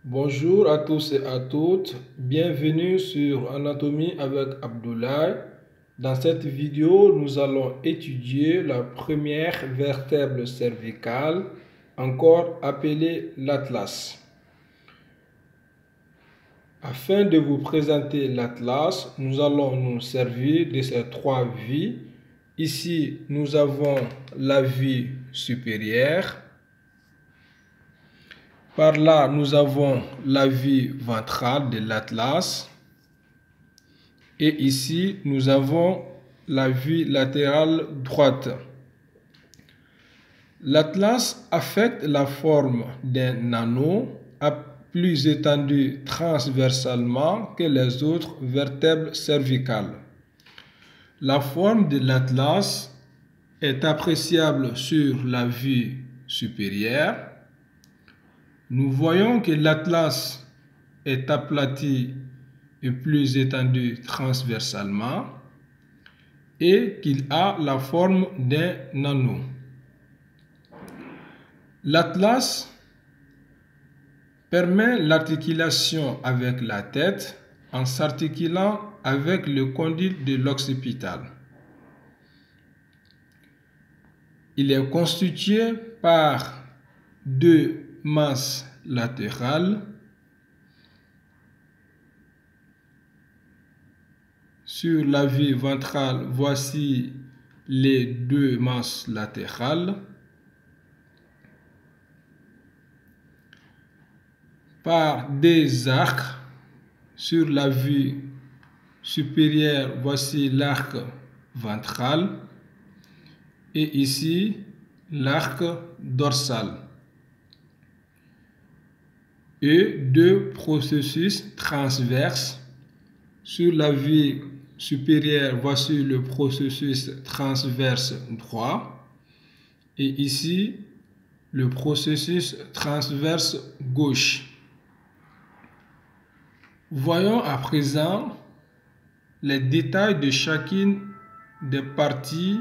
Bonjour à tous et à toutes, bienvenue sur Anatomie avec Abdoulaye. Dans cette vidéo, nous allons étudier la première vertèbre cervicale, encore appelée l'atlas. Afin de vous présenter l'atlas, nous allons nous servir de ces trois vies. Ici, nous avons la vie supérieure. Par là, nous avons la vie ventrale de l'atlas. Et ici, nous avons la vie latérale droite. L'atlas affecte la forme d'un anneau plus étendu transversalement que les autres vertèbres cervicales. La forme de l'atlas est appréciable sur la vue supérieure. Nous voyons que l'atlas est aplati et plus étendu transversalement et qu'il a la forme d'un anneau. L'atlas permet l'articulation avec la tête en s'articulant avec le condyle de l'occipital. Il est constitué par deux masses latérales. Sur la vue ventrale, voici les deux masses latérales. Par des arcs, sur la vue supérieure, voici l'arc ventral et ici l'arc dorsal. Et deux processus transverses. Sur la vue supérieure, voici le processus transverse droit et ici le processus transverse gauche. Voyons à présent les détails de chacune des parties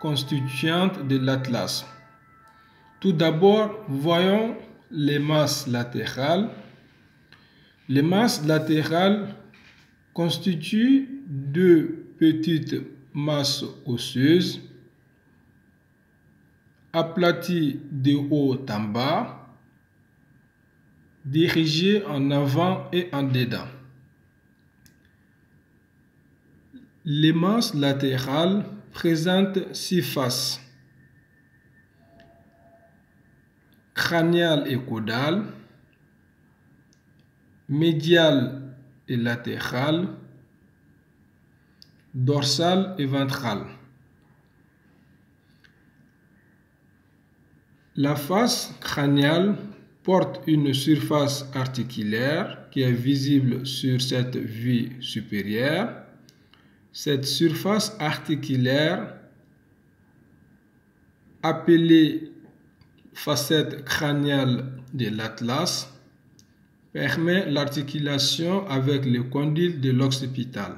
constituantes de l'atlas. Tout d'abord, voyons les masses latérales. Les masses latérales constituent deux petites masses osseuses aplaties de haut en bas, dirigées en avant et en dedans. Les masses latérales présentent six faces: crâniale et caudale, médiale et latérale, dorsale et ventrale. La face crâniale porte une surface articulaire qui est visible sur cette vue supérieure. Cette surface articulaire, appelée facette crâniale de l'atlas, permet l'articulation avec le condyle de l'occipital.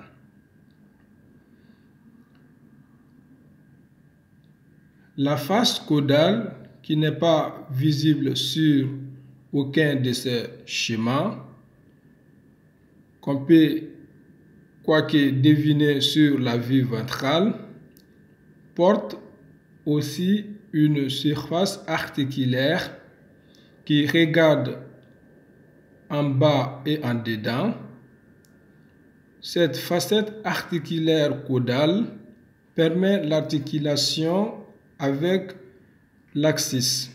La face caudale, qui n'est pas visible sur aucun de ces schémas, qu'on peut quoique deviner sur la vue ventrale, porte aussi une surface articulaire qui regarde en bas et en dedans. Cette facette articulaire caudale permet l'articulation avec l'axis.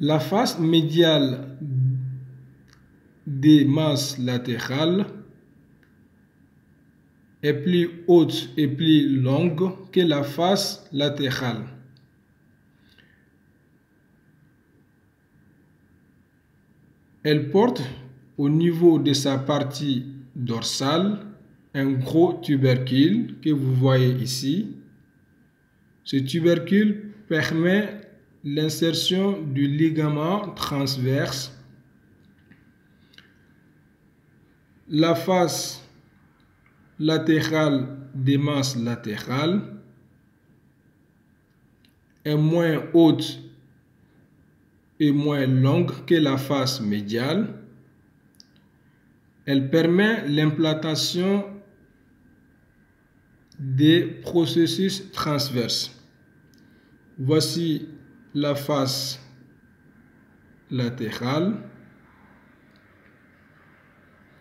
La face médiale des masses latérales est plus haute et plus longue que la face latérale. Elle porte au niveau de sa partie dorsale un gros tubercule que vous voyez ici. Ce tubercule permet l'insertion du ligament transverse. La face latérale des masses latérales est moins haute est moins longue que la face médiale. Elle permet l'implantation des processus transverses. Voici la face latérale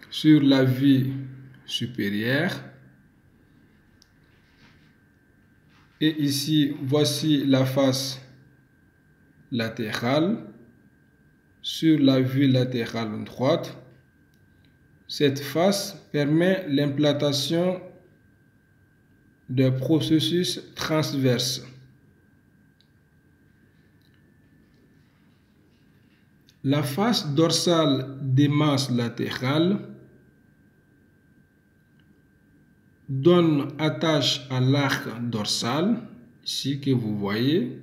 sur la vue supérieure. Et ici, voici la face latérale sur la vue latérale droite. Cette face permet l'implantation de processus transverses. La face dorsale des masses latérales donne attache à l'arc dorsal, ici que vous voyez.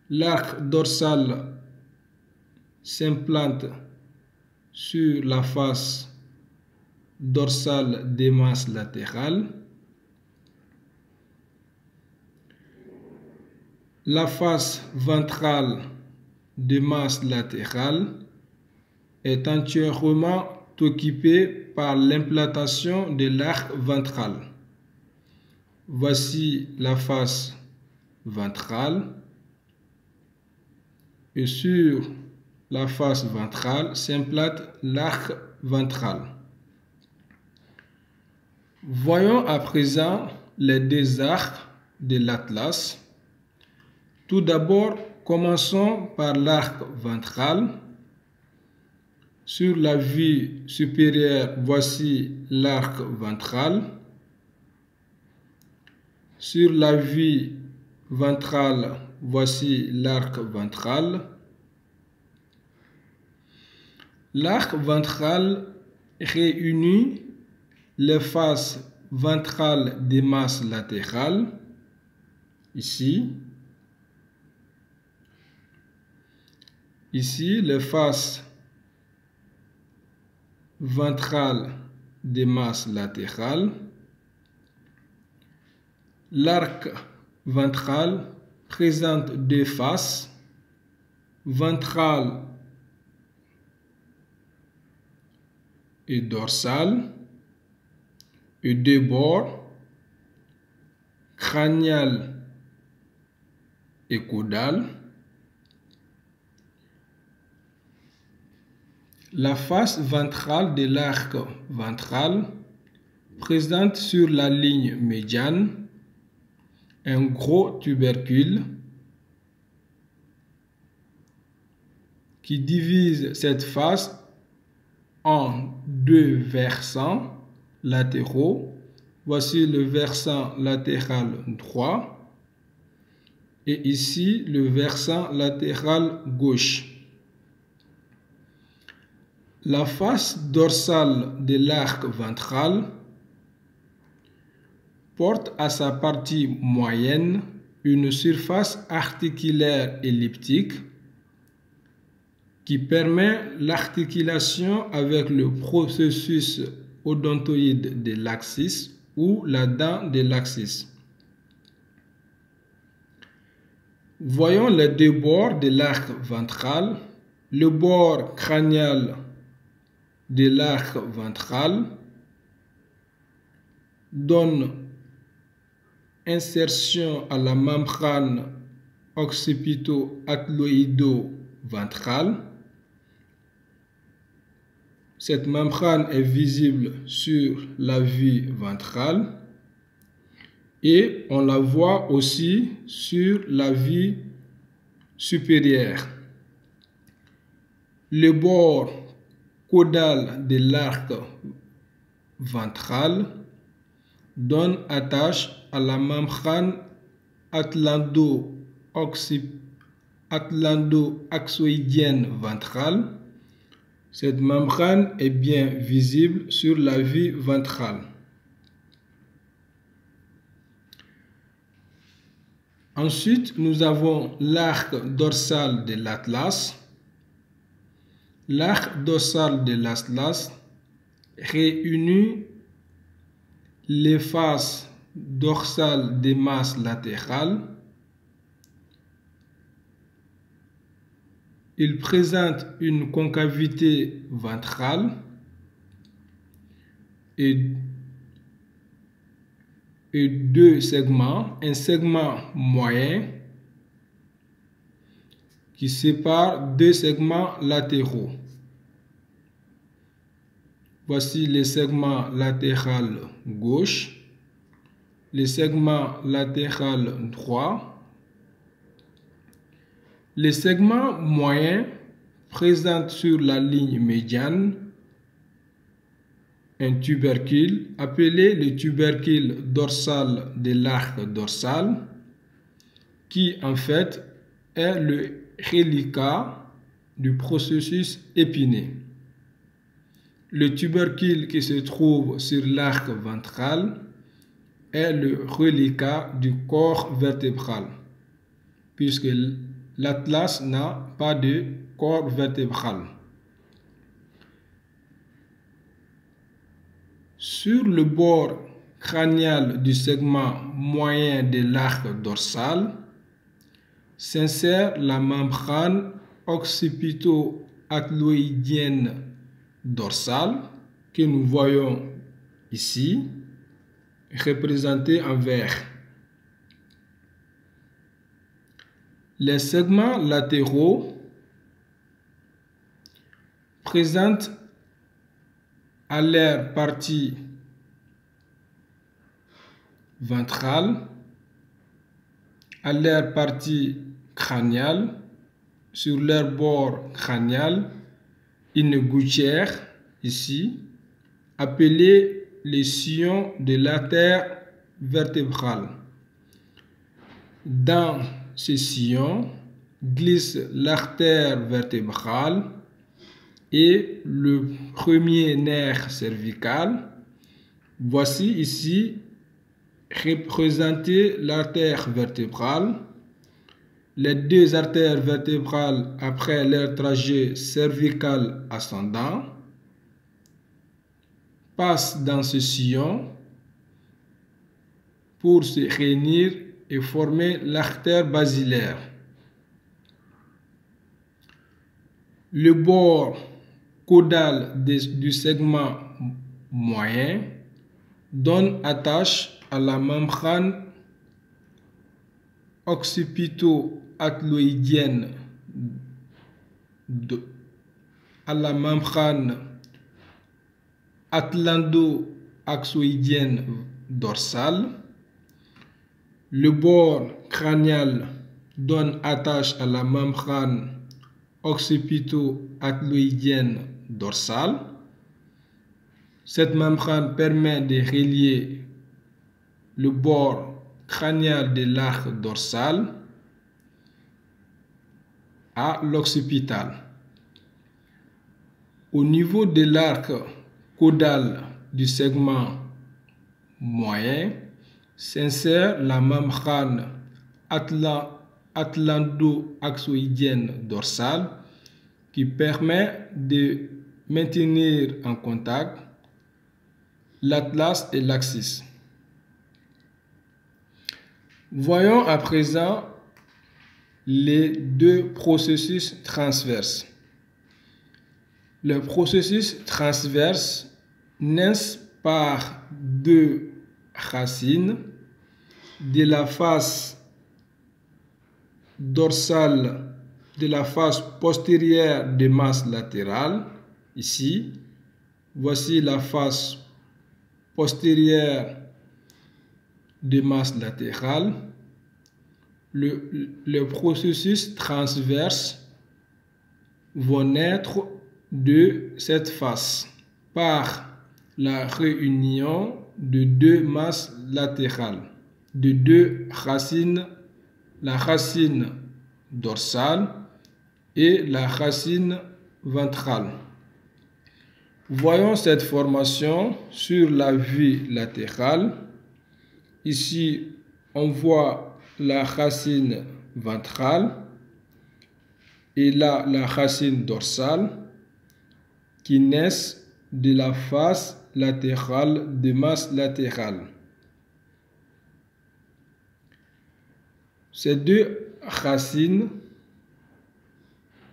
L'arc dorsal s'implante sur la face dorsale des masses latérales. La face ventrale des masses latérales est entièrement occupée par l'implantation de l'arc ventral. Voici la face ventrale et sur la face ventrale s'implante l'arc ventral. Voyons à présent les deux arcs de l'atlas. Tout d'abord, commençons par l'arc ventral. Sur la vue supérieure, voici l'arc ventral. Sur la vue ventrale, voici l'arc ventral. L'arc ventral réunit les faces ventrales des masses latérales, ici. Ici, les faces ventrales des masses latérales. L'arc ventral présente deux faces, ventrale et dorsale, et deux bords, crânial et caudal. La face ventrale de l'arc ventral présente sur la ligne médiane un gros tubercule qui divise cette face en deux versants latéraux. Voici le versant latéral droit et ici le versant latéral gauche. La face dorsale de l'arc ventral porte à sa partie moyenne une surface articulaire elliptique qui permet l'articulation avec le processus odontoïde de l'axis ou la dent de l'axis. Voyons les deux bords de l'arc ventral. Le bord crânial de l'arc ventral donne insertion à la membrane occipito-atloïdo-ventrale. Cette membrane est visible sur la vue ventrale et on la voit aussi sur la vue supérieure. Le bord caudal de l'arc ventral donne attache à la membrane atlando-axoïdienne ventrale. Cette membrane est bien visible sur la vue ventrale. Ensuite, nous avons l'arc dorsal de l'atlas. L'arc dorsal de l'atlas réunit les faces dorsales des masses latérales. Il présente une concavité ventrale et deux segments, un segment moyen qui sépare deux segments latéraux. Voici les segments latéral gauche, les segments latéral droit. Les segments moyens présentent sur la ligne médiane un tubercule appelé le tubercule dorsal de l'arc dorsal qui en fait est le reliquat du processus épineux. Le tubercule qui se trouve sur l'arc ventral est le reliquat du corps vertébral puisque l'atlas n'a pas de corps vertébral. Sur le bord crânial du segment moyen de l'arc dorsal s'insère la membrane occipito-atloïdienne dorsale que nous voyons ici, représentée en vert. Les segments latéraux présentent à leur partie ventrale, à leur partie crâniale, sur leur bord crânial, une gouttière ici, appelée les sillons de l'artère vertébrale. Dans ce sillon glisse l'artère vertébrale et le premier nerf cervical. Voici ici représenté l'artère vertébrale. Les deux artères vertébrales après leur trajet cervical ascendant passent dans ce sillon pour se réunir et former l'artère basilaire. Le bord caudal du segment moyen donne attache à la membrane occipito-atloïdienne à la membrane atlando-axoïdienne dorsale. Le bord crânial donne attache à la membrane occipito-atloïdienne dorsale. Cette membrane permet de relier le bord crânial de l'arc dorsal à l'occipital. Au niveau de l'arc caudal du segment moyen s'insère la membrane atlando-axoïdienne dorsale qui permet de maintenir en contact l'atlas et l'axis. Voyons à présent les deux processus transverses. Le processus transverse naît par deux racines de la face dorsale de la face postérieure de masse latérale. Ici, voici la face postérieure de masse latérale. Le processus transverse va naître de cette face par la réunion de deux masses latérales, de deux racines, la racine dorsale et la racine ventrale. Voyons cette formation sur la vue latérale. Ici, on voit la racine ventrale et là la racine dorsale qui naissent de la face latérale de masse latérale. Ces deux racines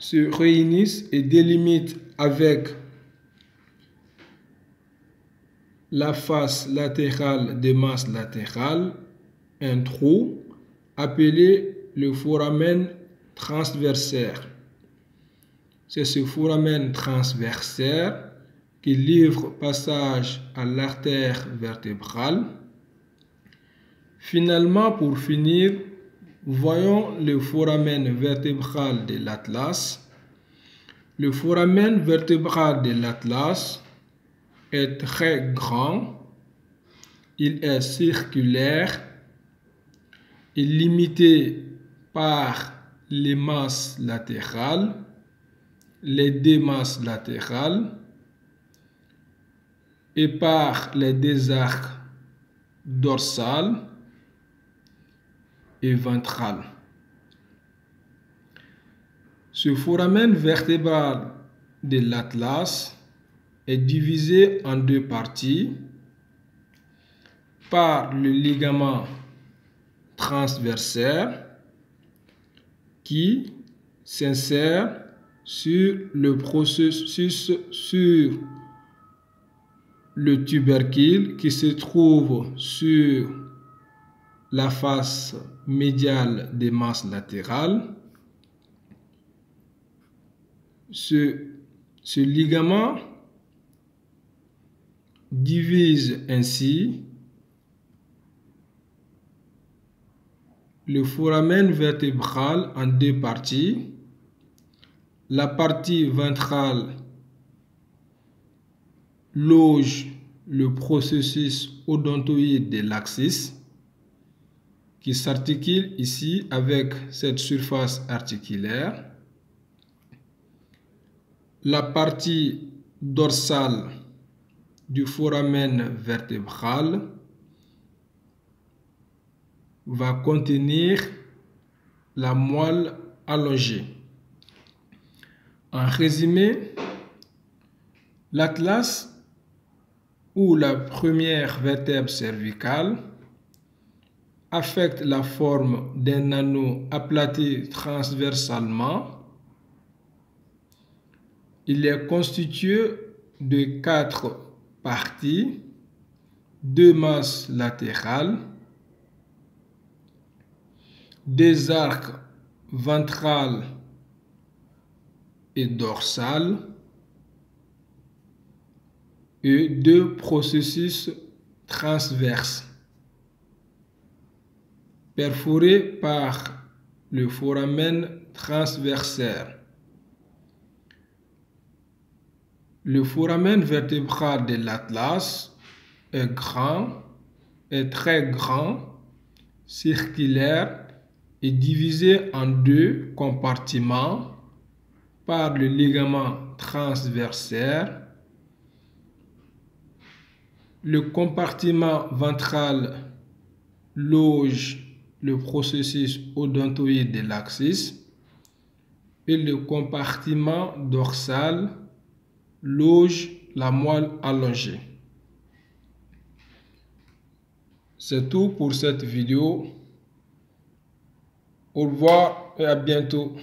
se réunissent et délimitent avec la face latérale des masses latérales un trou appelé le foramen transversaire. C'est ce foramen transversaire qui livre passage à l'artère vertébrale. Finalement, pour finir, voyons le foramen vertébral de l'atlas. Le foramen vertébral de l'atlas est très grand, il est circulaire, il est limité par les masses latérales, les deux masses latérales et par les deux arcs dorsal et ventral. Ce foramen vertébral de l'atlas est divisé en deux parties par le ligament transversaire qui s'insère sur le processus sur le tubercule qui se trouve sur la face médiale des masses latérales. Ce ligament divise ainsi le foramen vertébral en deux parties. La partie ventrale loge le processus odontoïde de l'axis qui s'articule ici avec cette surface articulaire. La partie dorsale du foramen vertébral va contenir la moelle allongée. En résumé, l'atlas ou la première vertèbre cervicale affecte la forme d'un anneau aplati transversalement. Il est constitué de 4 parties, 2 masses latérales, 2 arcs ventral et dorsal et 2 processus transverses perforés par le foramen transversaire. Le foramen vertébral de l'atlas est grand, est très grand, circulaire et divisé en 2 compartiments par le ligament transversaire. Le compartiment ventral loge le processus odontoïde de l'axis et le compartiment dorsal loge la moelle allongée. C'est tout pour cette vidéo. Au revoir et à bientôt.